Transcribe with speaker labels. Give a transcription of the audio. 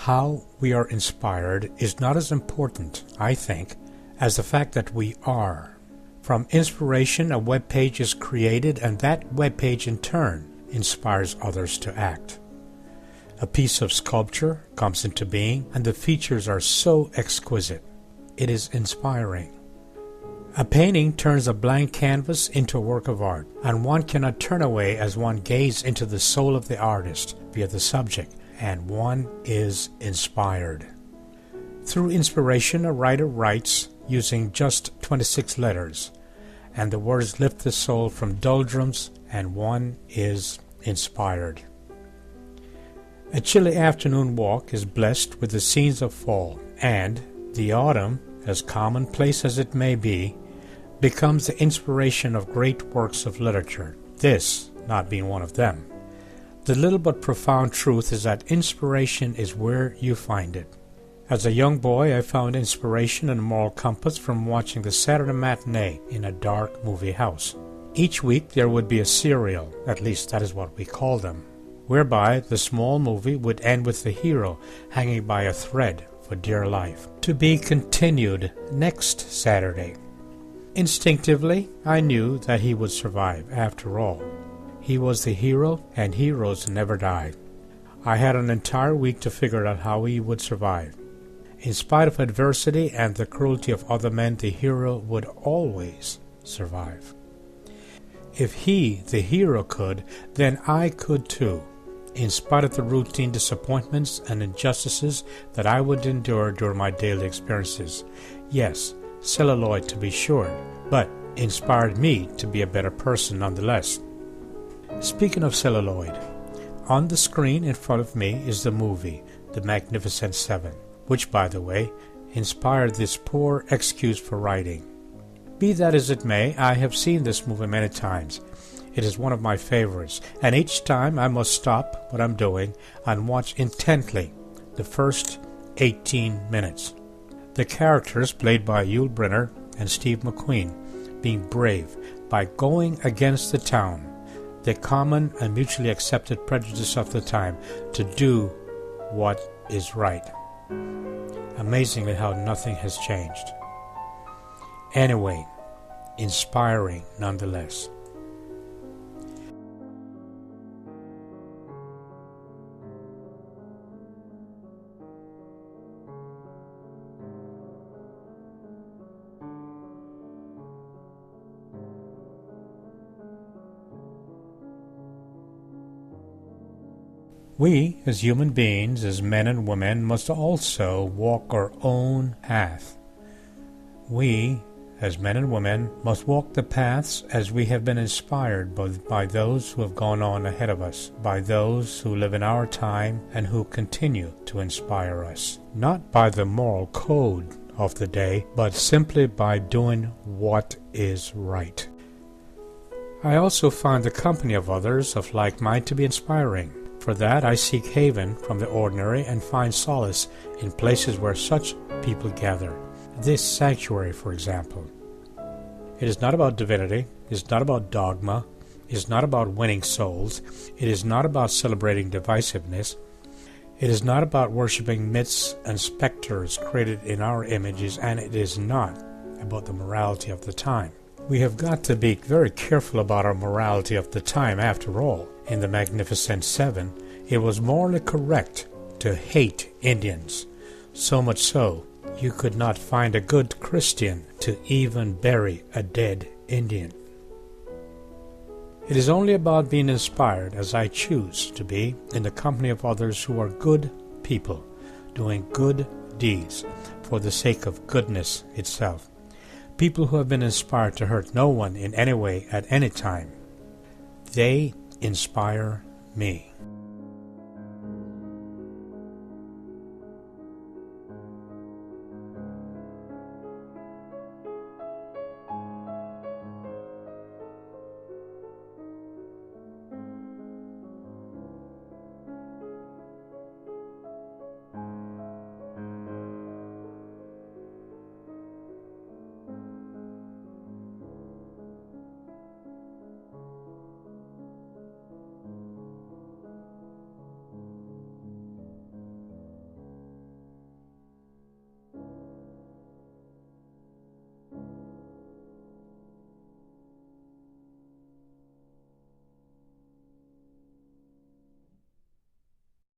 Speaker 1: How we are inspired is not as important, I think, as the fact that we are. From inspiration, a web page is created, and that web page in turn inspires others to act. A piece of sculpture comes into being, and the features are so exquisite. It is inspiring. A painting turns a blank canvas into a work of art, and one cannot turn away as one gazes into the soul of the artist via the subject, and one is inspired. Through inspiration, a writer writes using just 26 letters, and the words lift the soul from doldrums, and one is inspired. A chilly afternoon walk is blessed with the scenes of fall, and the autumn, as commonplace as it may be, becomes the inspiration of great works of literature, this not being one of them. The little but profound truth is that inspiration is where you find it. As a young boy, I found inspiration and a moral compass from watching the Saturday matinee in a dark movie house. Each week there would be a serial, at least that is what we call them, whereby the small movie would end with the hero hanging by a thread for dear life, to be continued next Saturday. Instinctively, I knew that he would survive. After all, he was the hero, and heroes never die. I had an entire week to figure out how he would survive. In spite of adversity and the cruelty of other men, the hero would always survive. If he, the hero, could, then I could too, in spite of the routine disappointments and injustices that I would endure during my daily experiences. Yes, celluloid to be sure, but inspired me to be a better person nonetheless. Speaking of celluloid, on the screen in front of me is the movie, The Magnificent Seven, which, by the way, inspired this poor excuse for writing. Be that as it may, I have seen this movie many times. It is one of my favorites, and each time I must stop what I'm doing and watch intently the first 18 minutes. The characters, played by Yul Brynner and Steve McQueen, being brave by going against the town, the common and mutually accepted prejudice of the time, to do what is right. Amazingly how nothing has changed. Anyway, inspiring nonetheless. We, as human beings, as men and women, must also walk our own path. We, as men and women, must walk the paths as we have been inspired by those who have gone on ahead of us, by those who live in our time and who continue to inspire us, not by the moral code of the day, but simply by doing what is right. I also find the company of others of like mind to be inspiring. For that, I seek haven from the ordinary and find solace in places where such people gather. This sanctuary, for example. It is not about divinity, it is not about dogma, it is not about winning souls, it is not about celebrating divisiveness, it is not about worshiping myths and specters created in our images, and it is not about the morality of the time. We have got to be very careful about our morality of the time. After all, in the Magnificent Seven, it was morally correct to hate Indians, so much so you could not find a good Christian to even bury a dead Indian. It is only about being inspired, as I choose to be, in the company of others who are good people, doing good deeds for the sake of goodness itself. People who have been inspired to hurt no one in any way at any time. They inspire me.